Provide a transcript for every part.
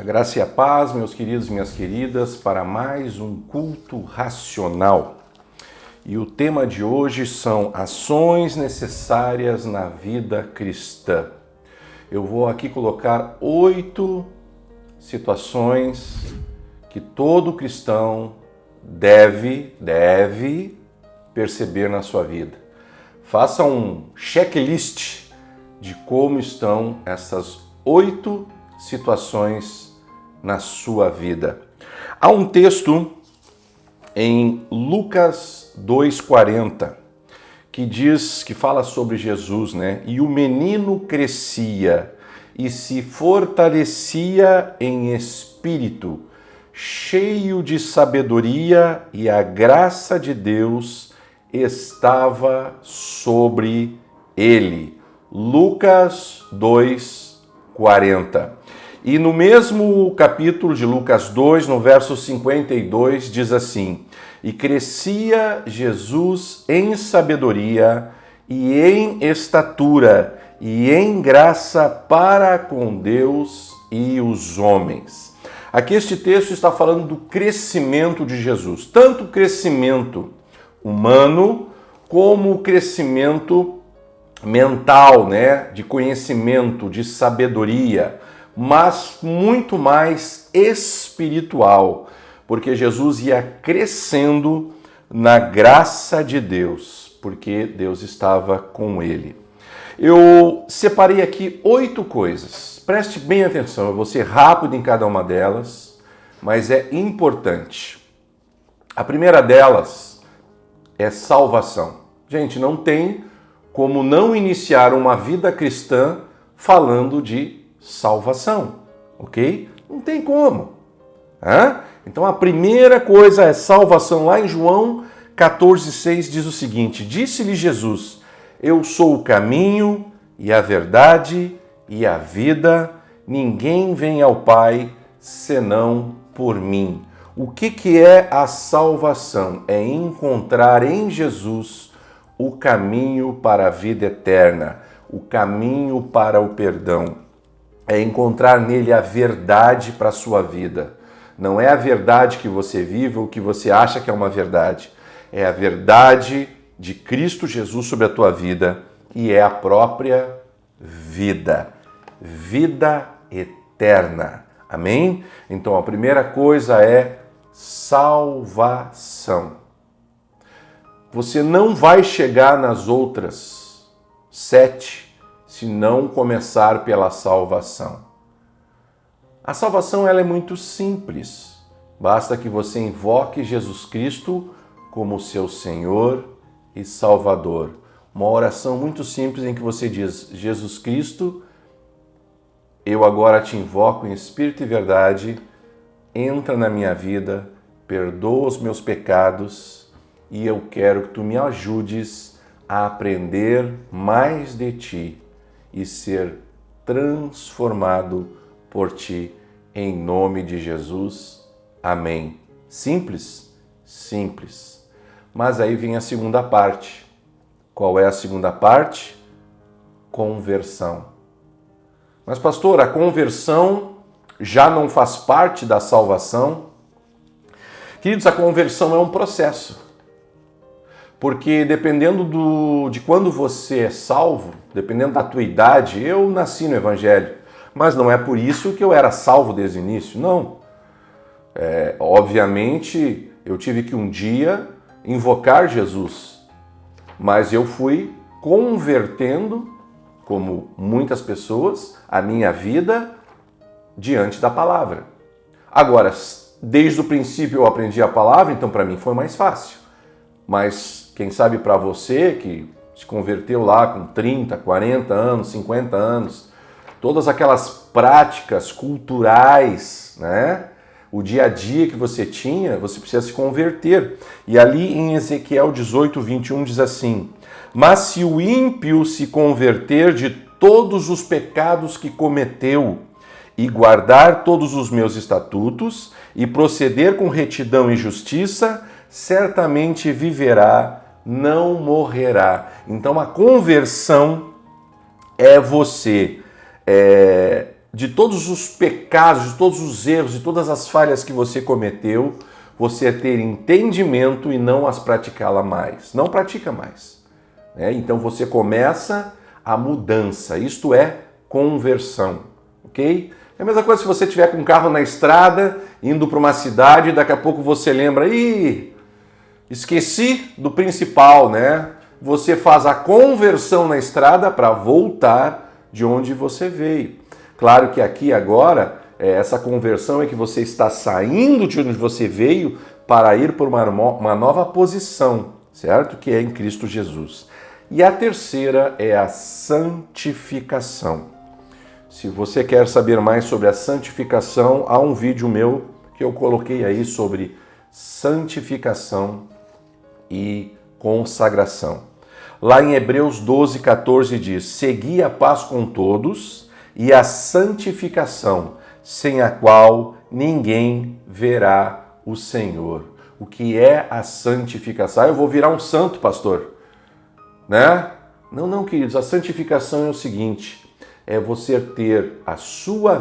A graça e a paz, meus queridos e minhas queridas, para mais um culto racional. E o tema de hoje são ações necessárias na vida cristã. Eu vou aqui colocar 8 situações que todo cristão deve perceber na sua vida. Faça um checklist de como estão essas 8 situações na sua vida. Há um texto em Lucas 2:40 que fala sobre Jesus, né? E o menino crescia e se fortalecia em espírito, cheio de sabedoria, e a graça de Deus estava sobre ele. Lucas 2:40. E no mesmo capítulo de Lucas 2, no verso 52, diz assim: E crescia Jesus em sabedoria e em estatura e em graça para com Deus e os homens. Aqui este texto está falando do crescimento de Jesus, tanto o crescimento humano como o crescimento mental, né, de conhecimento, de sabedoria, mas muito mais espiritual, porque Jesus ia crescendo na graça de Deus, porque Deus estava com ele. Eu separei aqui 8 coisas, preste bem atenção, eu vou ser rápido em cada uma delas, mas é importante. A primeira delas é salvação. Gente, não tem como não iniciar uma vida cristã falando de salvação, ok? Não tem como. Então a primeira coisa é salvação. Lá em João 14,6 diz o seguinte: Disse-lhe Jesus: Eu sou o caminho e a verdade e a vida, ninguém vem ao Pai senão por mim. O que é a salvação? É encontrar em Jesus o caminho para a vida eterna, o caminho para o perdão. É encontrar nele a verdade para a sua vida. Não é a verdade que você vive ou que você acha que é uma verdade. É a verdade de Cristo Jesus sobre a tua vida e é a própria vida. Vida eterna. Amém? Então a primeira coisa é salvação. Você não vai chegar nas outras 7 se não começar pela salvação. A salvação ela é muito simples. Basta que você invoque Jesus Cristo como seu Senhor e Salvador. Uma oração muito simples em que você diz: Jesus Cristo, eu agora te invoco em espírito e verdade, entra na minha vida, perdoa os meus pecados e eu quero que tu me ajudes a aprender mais de ti e ser transformado por ti, em nome de Jesus. Amém. Simples? Simples. Mas aí vem a segunda parte. Qual é a segunda parte? Conversão. Mas pastor, a conversão já não faz parte da salvação? Queridos, a conversão é um processo. Porque dependendo de quando você é salvo, dependendo da tua idade, eu nasci no Evangelho, mas não é por isso que eu era salvo desde o início, não. Obviamente, eu tive que um dia invocar Jesus, mas eu fui convertendo, como muitas pessoas, a minha vida diante da palavra. Agora, desde o princípio eu aprendi a palavra, então para mim foi mais fácil. Mas quem sabe para você que se converteu lá com 30, 40 anos, 50 anos, todas aquelas práticas culturais, né? O dia a dia que você tinha, você precisa se converter. E ali em Ezequiel 18:21 diz assim: Mas se o ímpio se converter de todos os pecados que cometeu e guardar todos os meus estatutos e proceder com retidão e justiça, certamente viverá, não morrerá. Então a conversão é você de todos os pecados, de todos os erros, de todas as falhas que você cometeu, você ter entendimento e não as praticá-la mais. Não pratica mais. Então você começa a mudança, isto é conversão, ok? É a mesma coisa se você estiver com um carro na estrada, indo para uma cidade, e daqui a pouco você lembra, esqueci do principal, né? Você faz a conversão na estrada para voltar de onde você veio. Claro que aqui agora, essa conversão é que você está saindo de onde você veio para ir por uma nova posição, certo? Que é em Cristo Jesus. E a terceira é a santificação. Se você quer saber mais sobre a santificação, há um vídeo meu que eu coloquei aí sobre santificação e consagração. Lá em Hebreus 12, 14 diz: segui a paz com todos e a santificação, sem a qual ninguém verá o Senhor. O que é a santificação? Eu vou virar um santo, pastor. Né? Não, queridos, a santificação é o seguinte, é você ter a sua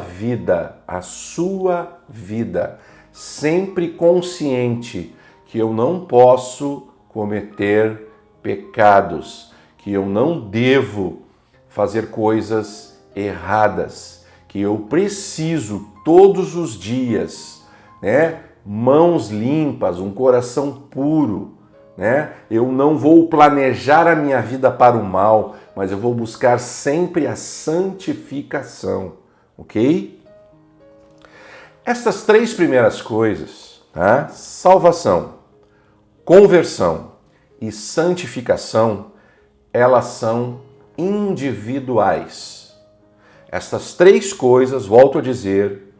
vida sempre consciente que eu não posso cometer pecados, que eu não devo fazer coisas erradas, que eu preciso todos os dias, mãos limpas, um coração puro, Eu não vou planejar a minha vida para o mal, mas eu vou buscar sempre a santificação, ok? Essas três primeiras coisas, salvação, conversão e santificação, elas são individuais. Essas três coisas, volto a dizer,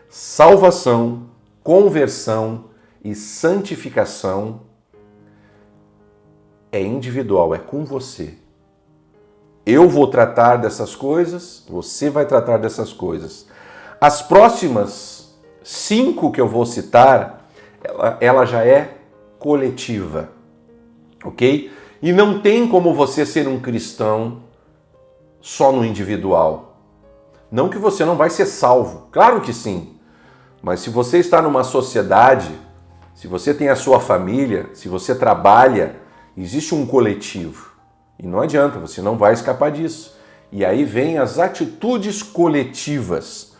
salvação, conversão e santificação, é individual, é com você. Eu vou tratar dessas coisas, você vai tratar dessas coisas. As próximas 5 que eu vou citar, ela já é coletiva, ok? E não tem como você ser um cristão só no individual. Não que você não vai ser salvo, claro que sim. Mas se você está numa sociedade, se você tem a sua família, se você trabalha, existe um coletivo. E não adianta, você não vai escapar disso. E aí vem as atitudes coletivas.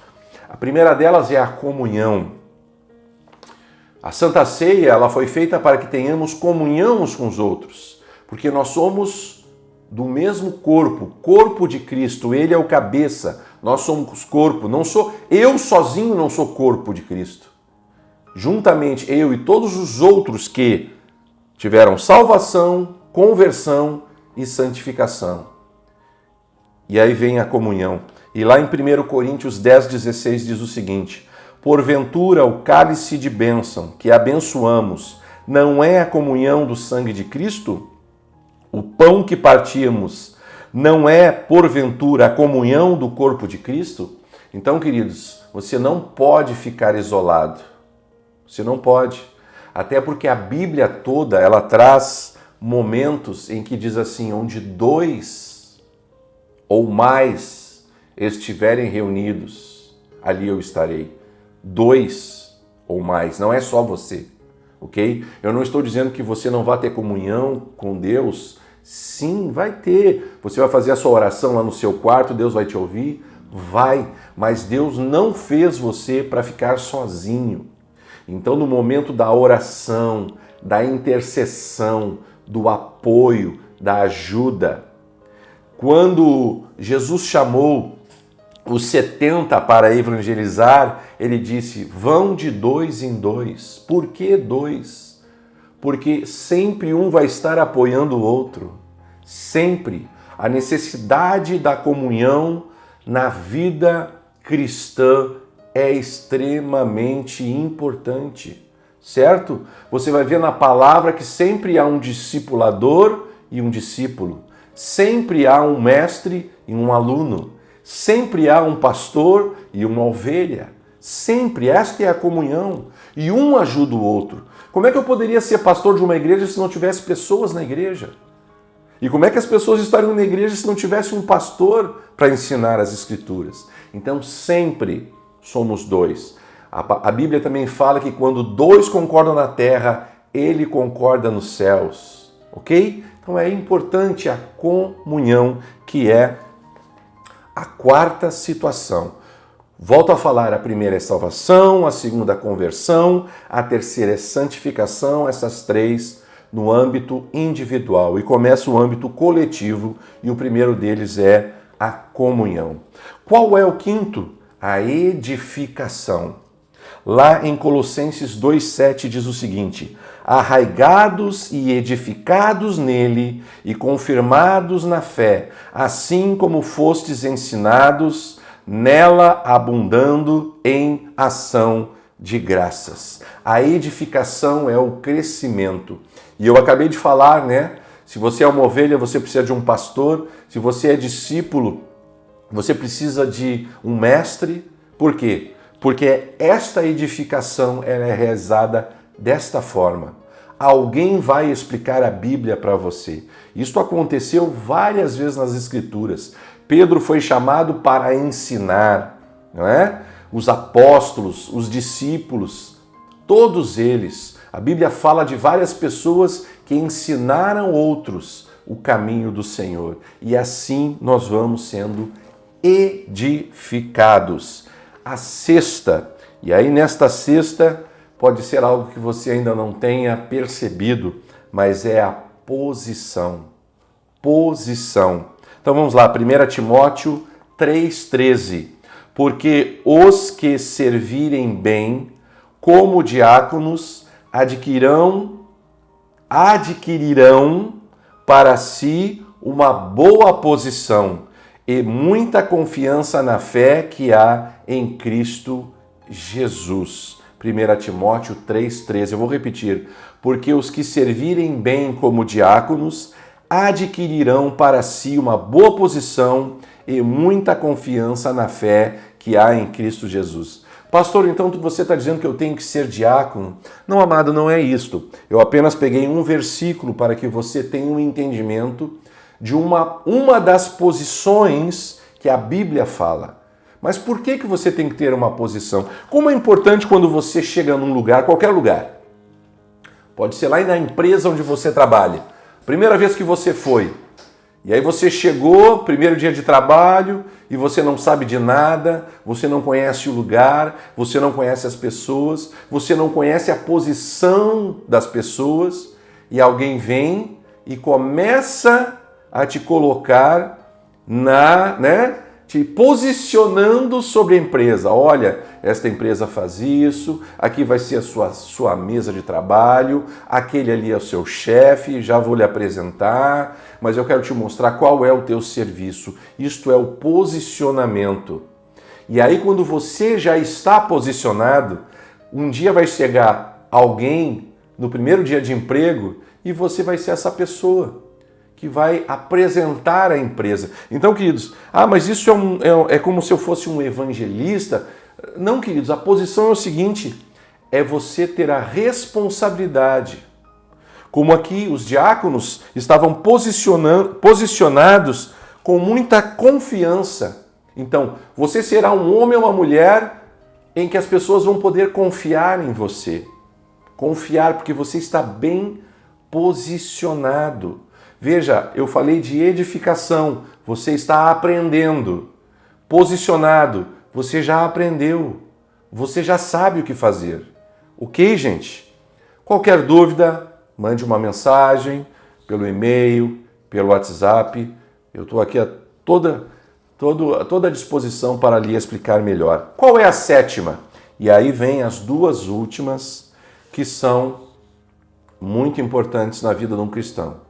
A primeira delas é a comunhão. A Santa Ceia, ela foi feita para que tenhamos comunhão uns com os outros, porque nós somos do mesmo corpo de Cristo, ele é o cabeça, nós somos corpo, eu sozinho não sou corpo de Cristo. Juntamente eu e todos os outros que tiveram salvação, conversão e santificação. E aí vem a comunhão. E lá em 1 Coríntios 10,16 diz o seguinte: porventura o cálice de bênção que abençoamos não é a comunhão do sangue de Cristo? O pão que partimos não é, porventura, a comunhão do corpo de Cristo? Então, queridos, você não pode ficar isolado. Você não pode. Até porque a Bíblia toda, ela traz momentos em que diz assim, onde 2 ou mais estiverem reunidos, ali eu estarei. 2 ou mais, não é só você, ok? Eu não estou dizendo que você não vai ter comunhão com Deus. Sim, vai ter. Você vai fazer a sua oração lá no seu quarto, Deus vai te ouvir? Vai. Mas Deus não fez você para ficar sozinho. Então, no momento da oração, da intercessão, do apoio, da ajuda, quando Jesus chamou os 70 para evangelizar, ele disse, vão de 2 em 2. Por que 2? Porque sempre um vai estar apoiando o outro. Sempre. A necessidade da comunhão na vida cristã é extremamente importante, certo? Você vai ver na palavra que sempre há um discipulador e um discípulo. Sempre há um mestre e um aluno. Sempre há um pastor e uma ovelha. Sempre, esta é a comunhão. E um ajuda o outro. Como é que eu poderia ser pastor de uma igreja se não tivesse pessoas na igreja? E como é que as pessoas estariam na igreja se não tivesse um pastor para ensinar as Escrituras? Então sempre somos dois. A Bíblia também fala que quando dois concordam na terra, ele concorda nos céus, ok? Então é importante a comunhão, que é a quarta situação. Volto a falar, a primeira é salvação, a segunda é conversão, a terceira é santificação, essas três no âmbito individual. E começa o âmbito coletivo, e o primeiro deles é a comunhão. Qual é o quinto? A edificação. Lá em Colossenses 2,7 diz o seguinte: arraigados e edificados nele e confirmados na fé, assim como fostes ensinados, nela abundando em ação de graças. A edificação é o crescimento. E eu acabei de falar, né? Se você é uma ovelha, você precisa de um pastor. Se você é discípulo, você precisa de um mestre. Por quê? Porque esta edificação ela é realizada desta forma. Alguém vai explicar a Bíblia para você. Isto aconteceu várias vezes nas Escrituras. Pedro foi chamado para ensinar, não é? Os apóstolos, os discípulos, todos eles. A Bíblia fala de várias pessoas que ensinaram outros o caminho do Senhor. E assim nós vamos sendo edificados. A sexta, e aí nesta sexta pode ser algo que você ainda não tenha percebido, mas é a posição. Posição. Então vamos lá, 1 Timóteo 3,13. Porque os que servirem bem como diáconos adquirirão para si uma boa posição e muita confiança na fé que há em Cristo Jesus. 1 Timóteo 3,13. Eu vou repetir. Porque os que servirem bem como diáconos adquirirão para si uma boa posição e muita confiança na fé que há em Cristo Jesus. Pastor, então você está dizendo que eu tenho que ser diácono? Não, amado, não é isto. Eu apenas peguei um versículo para que você tenha um entendimento de uma das posições que a Bíblia fala. Mas por que você tem que ter uma posição? Como é importante quando você chega num lugar, qualquer lugar. Pode ser lá na empresa onde você trabalha. Primeira vez que você foi. E aí você chegou, primeiro dia de trabalho, e você não sabe de nada, você não conhece o lugar, você não conhece as pessoas, você não conhece a posição das pessoas, e alguém vem e começa a te colocar te posicionando sobre a empresa. Olha, esta empresa faz isso, aqui vai ser a sua mesa de trabalho, aquele ali é o seu chefe, já vou lhe apresentar, mas eu quero te mostrar qual é o teu serviço. Isto é o posicionamento. E aí quando você já está posicionado, um dia vai chegar alguém no primeiro dia de emprego e você vai ser essa pessoa que vai apresentar a empresa. Então, queridos, mas isso é como se eu fosse um evangelista. Não, queridos, a posição é o seguinte, é você ter a responsabilidade. Como aqui os diáconos estavam posicionados com muita confiança. Então, você será um homem ou uma mulher em que as pessoas vão poder confiar em você. Confiar porque você está bem posicionado. Veja, eu falei de edificação, você está aprendendo. Posicionado, você já aprendeu. Você já sabe o que fazer. Ok, gente? Qualquer dúvida, mande uma mensagem pelo e-mail, pelo WhatsApp. Eu estou aqui a toda disposição para lhe explicar melhor. Qual é a sétima? E aí vem as duas últimas que são muito importantes na vida de um cristão.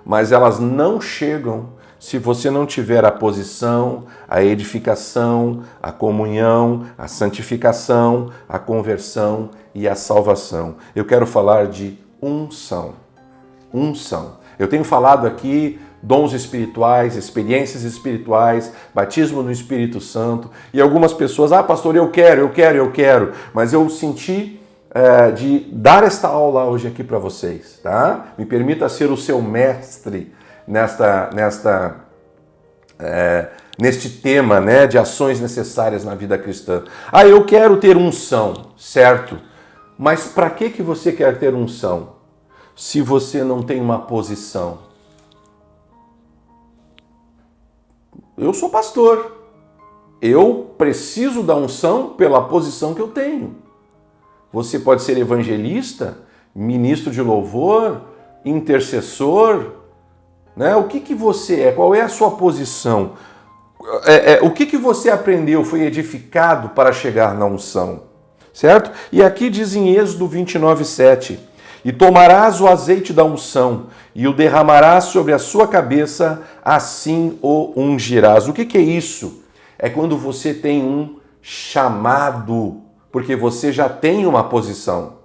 Mas elas não chegam se você não tiver a posição, a edificação, a comunhão, a santificação, a conversão e a salvação. Eu quero falar de unção. Unção. Eu tenho falado aqui dons espirituais, experiências espirituais, batismo no Espírito Santo, e algumas pessoas, pastor, eu quero, mas eu senti de dar esta aula hoje aqui para vocês, tá? Me permita ser o seu mestre neste tema, né, de ações necessárias na vida cristã. Ah, eu quero ter unção, certo? Mas para que você quer ter unção se você não tem uma posição? Eu sou pastor. Eu preciso da unção pela posição que eu tenho. Você pode ser evangelista, ministro de louvor, intercessor, né? O que você é? Qual é a sua posição? O que você aprendeu, foi edificado para chegar na unção? Certo? E aqui diz em Êxodo 29:7: e tomarás o azeite da unção e o derramarás sobre a sua cabeça, assim o ungirás. O que é isso? É quando você tem um chamado, porque você já tem uma posição.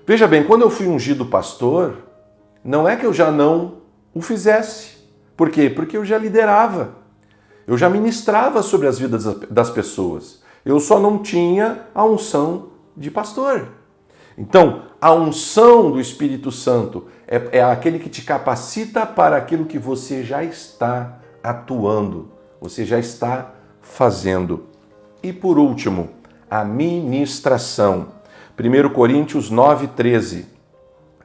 Veja bem, quando eu fui ungido pastor, não é que eu já não o fizesse. Por quê? Porque eu já liderava. Eu já ministrava sobre as vidas das pessoas. Eu só não tinha a unção de pastor. Então, a unção do Espírito Santo é aquele que te capacita para aquilo que você já está atuando, você já está fazendo. E por último, a ministração. 1 Coríntios 9:13.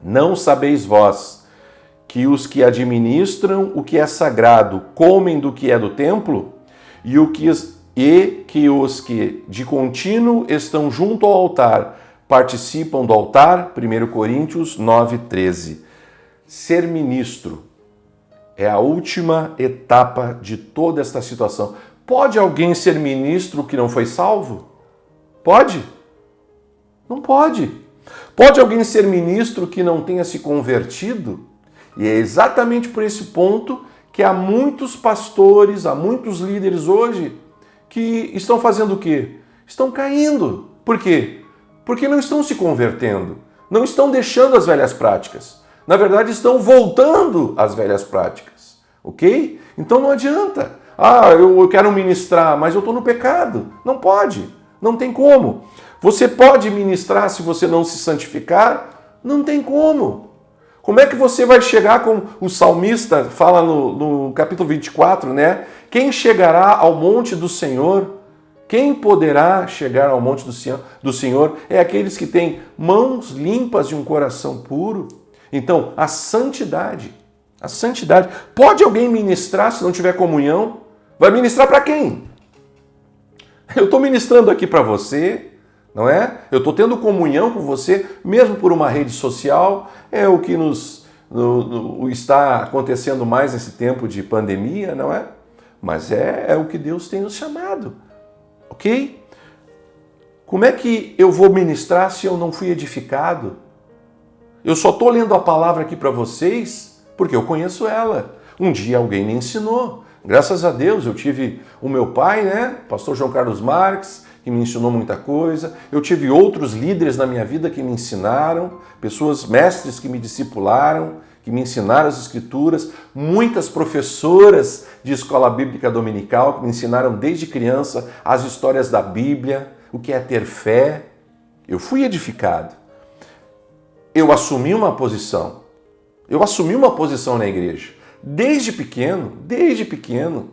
Não sabeis vós que os que administram o que é sagrado comem do que é do templo, e que os que de contínuo estão junto ao altar participam do altar? 1 Coríntios 9:13. Ser ministro é a última etapa de toda esta situação. Pode alguém ser ministro que não foi salvo? Pode? Não pode. Pode alguém ser ministro que não tenha se convertido? E é exatamente por esse ponto que há muitos pastores, há muitos líderes hoje que estão fazendo o quê? Estão caindo. Por quê? Porque não estão se convertendo, não estão deixando as velhas práticas. Na verdade, estão voltando às velhas práticas, ok? Então não adianta. Ah, eu quero ministrar, mas eu estou no pecado. Não pode, não tem como. Você pode ministrar se você não se santificar? Não tem como. Como é que você vai chegar, como o salmista fala no capítulo 24, né? Quem chegará ao monte do Senhor? Quem poderá chegar ao monte do Senhor é aqueles que têm mãos limpas e um coração puro. Então, a santidade. Pode alguém ministrar se não tiver comunhão? Vai ministrar para quem? Eu estou ministrando aqui para você, não é? Eu estou tendo comunhão com você, mesmo por uma rede social. É o que está acontecendo mais nesse tempo de pandemia, não é? Mas é o que Deus tem nos chamado. Ok? Como é que eu vou ministrar se eu não fui edificado? Eu só estou lendo a palavra aqui para vocês porque eu conheço ela. Um dia alguém me ensinou. Graças a Deus eu tive o meu pai, né? Pastor João Carlos Marques, que me ensinou muita coisa. Eu tive outros líderes na minha vida que me ensinaram, pessoas, mestres que me discipularam, que me ensinaram as Escrituras, muitas professoras de escola bíblica dominical que me ensinaram desde criança as histórias da Bíblia, o que é ter fé. Eu fui edificado. Eu assumi uma posição. Na igreja. Desde pequeno,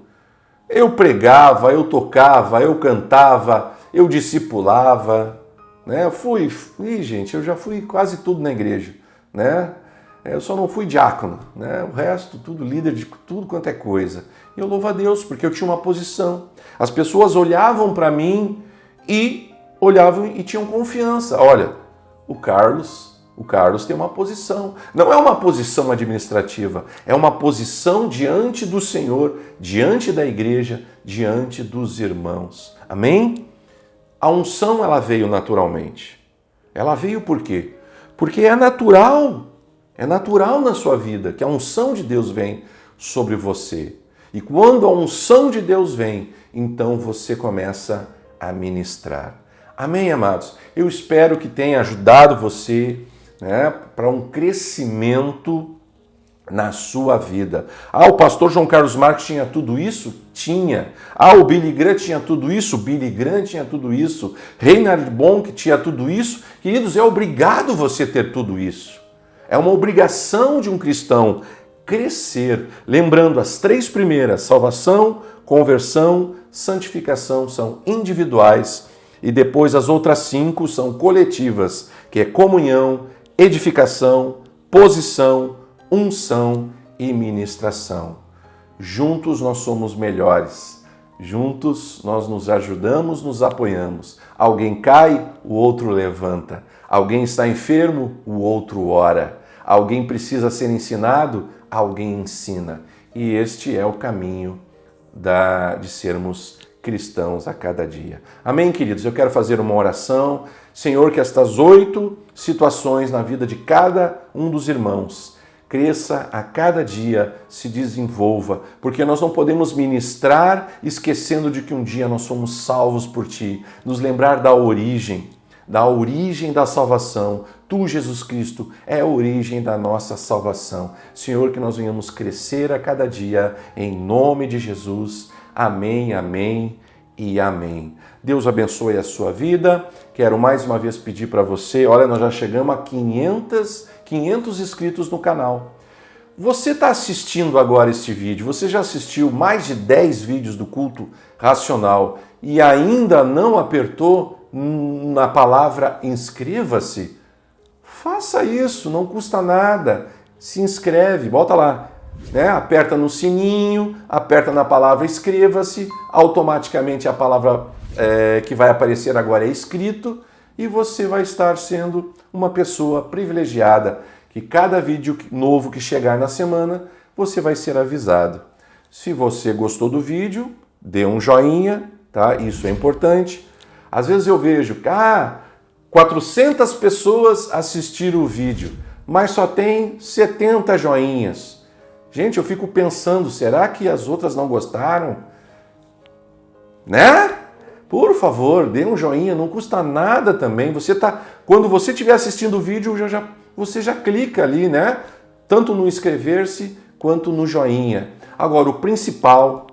eu pregava, eu tocava, eu cantava, eu discipulava, né? Eu já fui quase tudo na igreja, né? Eu só não fui diácono, né? O resto, tudo líder de tudo quanto é coisa. E eu louvo a Deus, porque eu tinha uma posição. As pessoas olhavam para mim e tinham confiança. Olha, o Carlos tem uma posição. Não é uma posição administrativa, é uma posição diante do Senhor, diante da igreja, diante dos irmãos. Amém? A unção, ela veio naturalmente. Ela veio por quê? Porque é natural na sua vida que a unção de Deus vem sobre você. E quando a unção de Deus vem, então você começa a ministrar. Amém, amados? Eu espero que tenha ajudado você, né, para um crescimento na sua vida. Ah, o pastor João Carlos Marques tinha tudo isso? Tinha. Ah, o Billy Graham tinha tudo isso? Billy Graham tinha tudo isso. Reinhard Bonk tinha tudo isso? Queridos, é obrigado você ter tudo isso. É uma obrigação de um cristão crescer. Lembrando, as 3 primeiras, salvação, conversão, santificação, são individuais. E depois as outras 5 são coletivas, que é comunhão, edificação, posição, unção e ministração. Juntos nós somos melhores. Juntos nós nos ajudamos, nos apoiamos. Alguém cai, o outro levanta. Alguém está enfermo, o outro ora. Alguém precisa ser ensinado, alguém ensina. E este é o caminho de sermos cristãos a cada dia. Amém, queridos? Eu quero fazer uma oração. Senhor, que estas 8 situações na vida de cada um dos irmãos cresça a cada dia, se desenvolva, porque nós não podemos ministrar esquecendo de que um dia nós somos salvos por Ti. Nos lembrar da origem da salvação. Tu, Jesus Cristo, é a origem da nossa salvação. Senhor, que nós venhamos crescer a cada dia, em nome de Jesus. Amém, amém e amém. Deus abençoe a sua vida. Quero mais uma vez pedir para você, olha, nós já chegamos a 500 inscritos no canal. Você está assistindo agora este vídeo, você já assistiu mais de 10 vídeos do Culto Racional e ainda não apertou na palavra inscreva-se? Faça isso, não custa nada. Se inscreve, bota lá, né? Aperta no sininho, aperta na palavra inscreva-se, automaticamente a palavra que vai aparecer agora é inscrito e você vai estar sendo uma pessoa privilegiada, que cada vídeo novo que chegar na semana, você vai ser avisado. Se você gostou do vídeo, dê um joinha, tá? Isso é importante. Às vezes eu vejo, 400 pessoas assistiram o vídeo, mas só tem 70 joinhas. Gente, eu fico pensando, será que as outras não gostaram? Né? Por favor, dê um joinha, não custa nada também. Quando você estiver assistindo o vídeo, você já clica ali, né? Tanto no inscrever-se quanto no joinha. Agora, o principal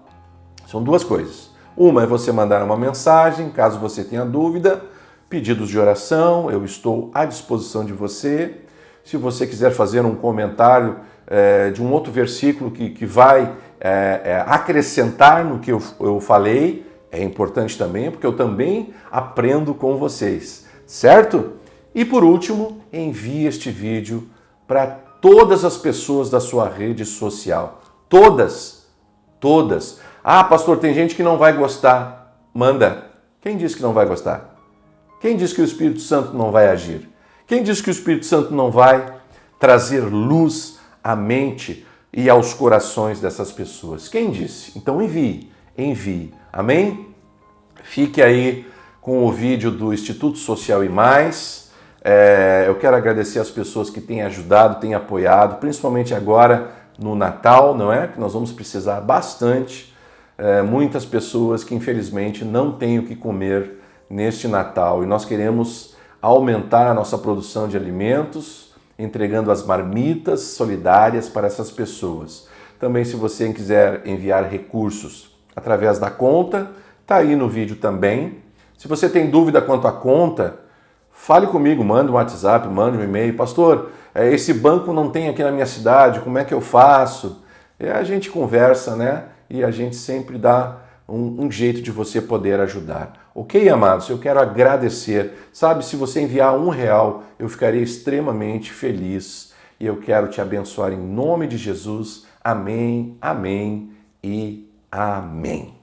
são 2 coisas. Uma é você mandar uma mensagem, caso você tenha dúvida, pedidos de oração, eu estou à disposição de você. Se você quiser fazer um comentário de um outro versículo que vai acrescentar no que eu falei, é importante também, porque eu também aprendo com vocês, certo? E por último, envie este vídeo para todas as pessoas da sua rede social. Todas. Ah, pastor, tem gente que não vai gostar. Manda. Quem disse que não vai gostar? Quem disse que o Espírito Santo não vai agir? Quem disse que o Espírito Santo não vai trazer luz à mente e aos corações dessas pessoas? Quem disse? Então envie. Amém? Fique aí com o vídeo do Instituto Social e Mais. Eu quero agradecer as pessoas que têm ajudado, têm apoiado, principalmente agora no Natal, não é? Que nós vamos precisar bastante. Muitas pessoas que infelizmente não têm o que comer neste Natal e nós queremos aumentar a nossa produção de alimentos, entregando as marmitas solidárias para essas pessoas. Também, se você quiser enviar recursos através da conta, está aí no vídeo também. Se você tem dúvida quanto à conta, fale comigo, manda um WhatsApp, manda um e-mail. Pastor, esse banco não tem aqui na minha cidade, como é que eu faço? A gente conversa, né? E a gente sempre dá um jeito de você poder ajudar. Ok, amados? Eu quero agradecer. Sabe, se você enviar R$1, eu ficarei extremamente feliz. E eu quero te abençoar em nome de Jesus. Amém, amém e amém.